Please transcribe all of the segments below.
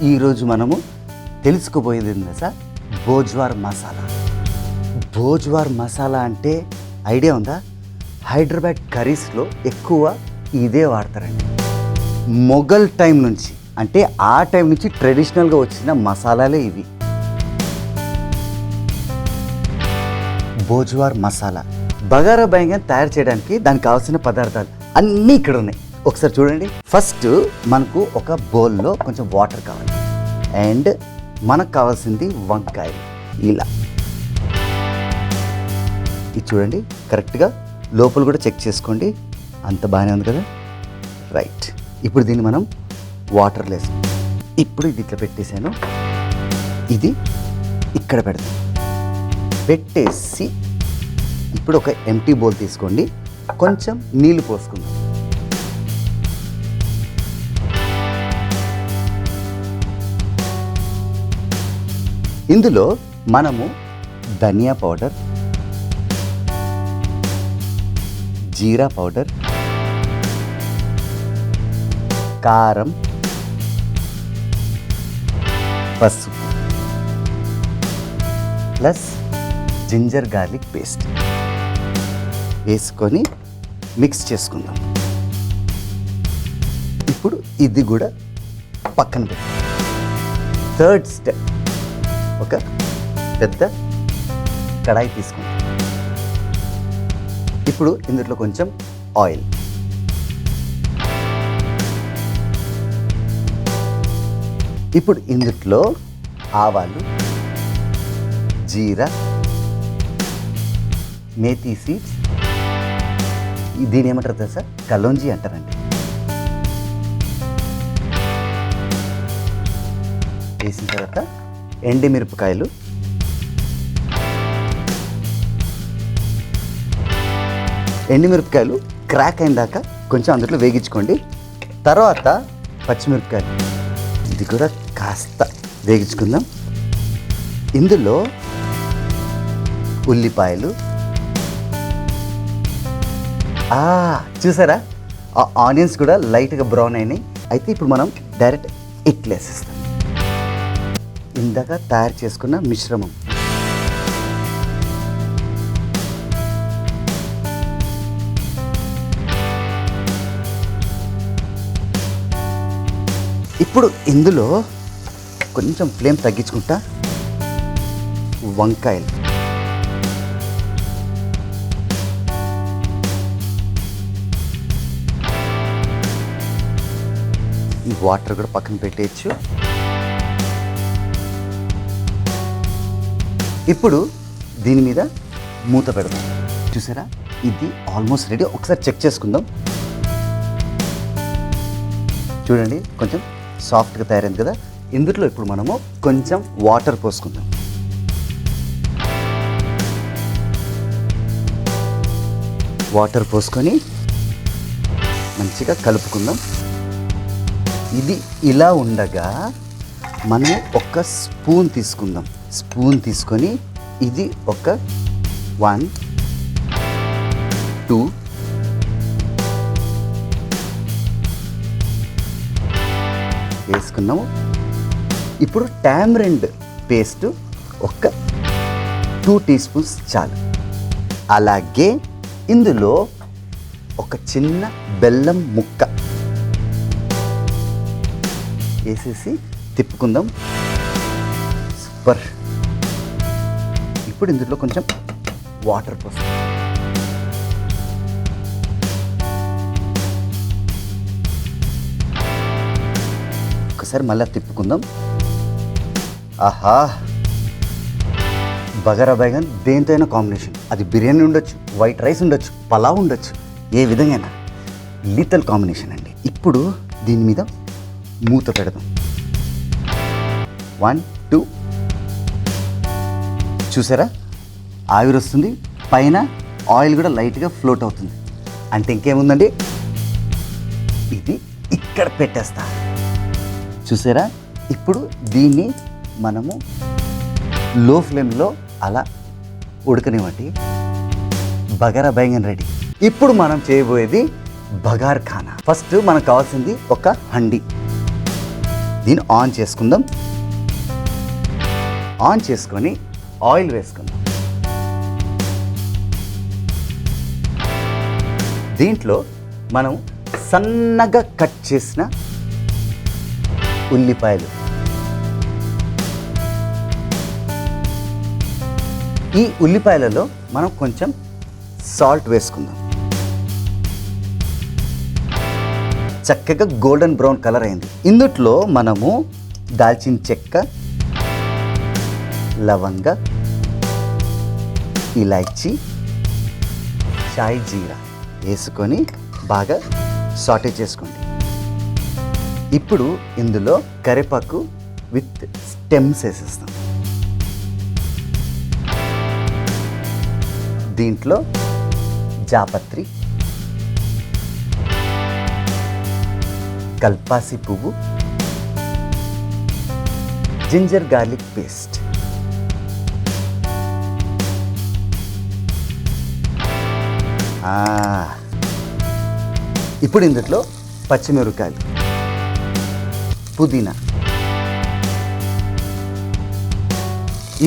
ఈరోజు మనము తెలుసుకోబోయేది ఏంటంటే సార్ భోజ్వార్ మసాలా. భోజ్వార్ మసాలా అంటే ఐడియా ఉందా? హైదరాబాద్ కర్రీస్లో ఎక్కువ ఇదే వాడతారండి. మొఘల్ టైం నుంచి, అంటే ఆ టైం నుంచి ట్రెడిషనల్గా వచ్చిన మసాలాలే ఇవి. భోజ్వార్ మసాలా బగారా బైంగన్ తయారు చేయడానికి దానికి కావాల్సిన పదార్థాలు అన్నీ ఇక్కడ ఉన్నాయి. ఒకసారి చూడండి. ఫస్ట్ మనకు ఒక బౌల్లో కొంచెం వాటర్ కావాలి, అండ్ మనకు కావాల్సింది వంకాయలు. ఇలా ఇది చూడండి, కరెక్ట్గా లోపల కూడా చెక్ చేసుకోండి. అంత బాగానే ఉంది కదా, రైట్. ఇప్పుడు దీన్ని మనం వాటర్లో వేసాం. ఇప్పుడు ఇది ఇట్లా పెట్టేశాను, ఇది ఇక్కడ పెడతాం. పెట్టేసి ఇప్పుడు ఒక ఎంటీ బౌల్ తీసుకోండి, కొంచెం నీళ్లు పోసుకుందాం. ఇందులో మనము ధనియా పౌడర్, జీరా పౌడర్, కారం, పసుపు ప్లస్ జింజర్ గార్లిక్ పేస్ట్ వేసుకొని మిక్స్ చేసుకుందాం. ఇప్పుడు ఇది కూడా పక్కన పెట్టి థర్డ్ స్టెప్, ఒక పెద్ద కడాయి తీసుకుందాం. ఇప్పుడు ఇందులో కొంచెం ఆయిల్, ఇప్పుడు ఇందులో ఆవాలు, జీరా, మేథీ సీడ్స్, దీని ఏమంటారు తెలుసా? కలోంజీ అంటారండి. వేసిన తర్వాత ఎండుమిరపకాయలు, ఎండుమిరపకాయలు క్రాక్ అయిన దాకా కొంచెం అందులో వేగించుకోండి. తర్వాత పచ్చిమిరపకాయలు, ఇది కూడా కాస్త వేగించుకుందాం. ఇందులో ఉల్లిపాయలు, చూసారా ఆ ఆనియన్స్ కూడా లైట్గా బ్రౌన్ అయినాయి. అయితే ఇప్పుడు మనం డైరెక్ట్ ఇట్లా వేసేస్తాం. ఇందాక తయారు చేసుకున్న మిశ్రమం, ఇప్పుడు ఇందులో కొంచెం ఫ్లేమ్ తగ్గించుకుంటా వంకాయలు, ఈ వాటర్ కూడా పక్కన పెట్టేయచ్చు. ఇప్పుడు దీని మీద మూత పెడదాం. చూసారా, ఇది ఆల్మోస్ట్ రెడీ. ఒకసారి చెక్ చేసుకుందాం. చూడండి, కొంచెం సాఫ్ట్గా తయారైంది కదా. ఇందులో ఇప్పుడు మనము కొంచెం వాటర్ పోసుకుందాం. వాటర్ పోసుకొని మంచిగా కలుపుకుందాం. ఇది ఇలా ఉండగా మనం ఒక స్పూన్ తీసుకుందాం. స్పూన్ తీసుకొని ఇది ఒక 1, 2, వేసుకున్నాము. ఇప్పుడు టామరిండ్ పేస్ట్ ఒక 2 టీ స్పూన్స్ చాలు. అలాగే ఇందులో ఒక చిన్న బెల్లం ముక్క వేసేసి తిప్పుకుందాం. సూపర్. ఇప్పుడు ఇందులో కొంచెం వాటర్ పోస్తాం. ఒకసారి మళ్ళీ తిప్పుకుందాం. ఆహా, బగారా బైగన్ దేనితోనైనా కాంబినేషన్. అది బిర్యానీ ఉండొచ్చు, వైట్ రైస్ ఉండొచ్చు, పలావ్ ఉండొచ్చు, ఏ విధంగా లిటల్ కాంబినేషన్ అండి. ఇప్పుడు దీని మీద మూత పెడదాం. 1, 2, చూసారా ఆవిరి వస్తుంది, పైన ఆయిల్ కూడా లైట్గా ఫ్లోట్ అవుతుంది. అంటే ఇంకేముందండి, ఇది ఇక్కడ పెట్టేస్తా. చూసారా, ఇప్పుడు దీన్ని మనము లో ఫ్లేమ్లో అలా ఉడకనివ్వండి. బగారా బైంగన్ రెడీ. ఇప్పుడు మనం చేయబోయేది బగార్ ఖానా. ఫస్ట్ మనకు కావాల్సింది ఒక హండి. దీన్ని ఆన్ చేసుకుందాం. ఆన్ చేసుకొని ఆయిల్ వేసుకుందాం. దీంట్లో మనం సన్నగా కట్ చేసిన ఉల్లిపాయలు, ఈ ఉల్లిపాయలలో మనం కొంచెం సాల్ట్ వేసుకుందాం. చక్కగా గోల్డెన్ బ్రౌన్ కలర్ అయింది. ఇందుట్లో మనము దాల్చిన చెక్క, లవంగ, ఇలాచీ, షాయి జీరా వేసుకొని బాగా సాటే చేసుకోండి. ఇప్పుడు ఇందులో కరివేపాకు విత్ స్టెమ్స్ వేసేస్తాం. దీంట్లో జాపత్రి, కల్పాసి పువ్వు, జింజర్ గార్లిక్ పేస్ట్, ఇప్పుడు ఇందులో పచ్చిమిరపకాయలు, పుదీనా.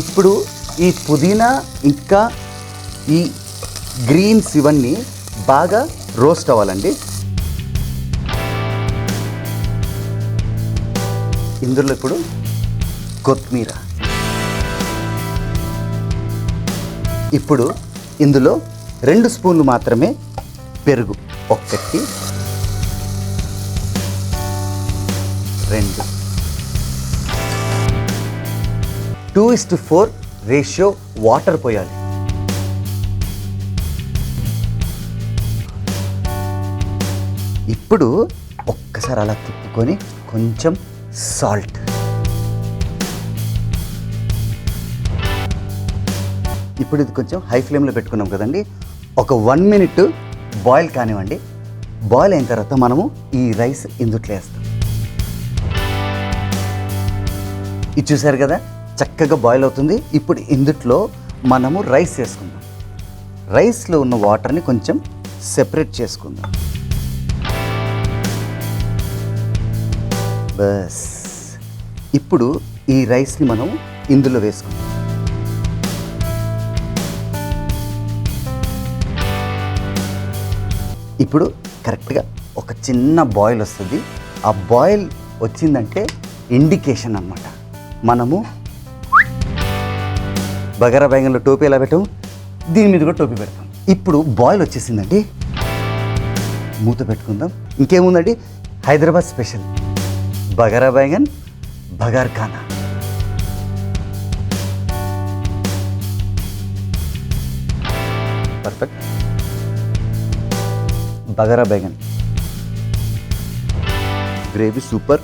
ఇప్పుడు ఈ పుదీనా ఇంకా ఈ గ్రీన్స్ ఇవన్నీ బాగా రోస్ట్ అవ్వాలండి. ఇందులో ఇప్పుడు కొత్తిమీర. ఇప్పుడు ఇందులో 2 స్పూన్లు మాత్రమే పెరుగు. 1, 2, 2:4 రేషియో వాటర్ పోయాలి. ఇప్పుడు ఒక్కసారి అలా తిప్పుకొని కొంచెం సాల్ట్. ఇప్పుడు ఇది కొంచెం హై ఫ్లేమ్లో పెట్టుకున్నాం కదండి. ఒక 1 మినిట్ బాయిల్ కానివ్వండి. బాయిల్ అయిన తర్వాత మనము ఈ రైస్ ఇందుట్లో వేస్తాం. ఇది చూసారు కదా, చక్కగా బాయిల్ అవుతుంది. ఇప్పుడు ఇందుట్లో మనము రైస్ వేసుకుందాం. రైస్లో ఉన్న వాటర్ని కొంచెం సెపరేట్ చేసుకుందాం. బస్ ఇప్పుడు ఈ రైస్ని మనం ఇందులో వేసుకుందాం. ఇప్పుడు కరెక్ట్గా ఒక చిన్న బాయిల్ వస్తుంది. ఆ బాయిల్ వచ్చిందంటే ఇండికేషన్ అన్నమాట. మనము బగారా బెంగన్లో టోపీ ఎలా పెట్టాము, దీని మీద కూడా టోపీ పెడతాం. ఇప్పుడు బాయిల్ వచ్చేసిందండి. మూత పెట్టుకుందాం. ఇంకేముందండి, Hyderabad special bagara baingan bagara khana. Perfect. Bagara baingan gravy super.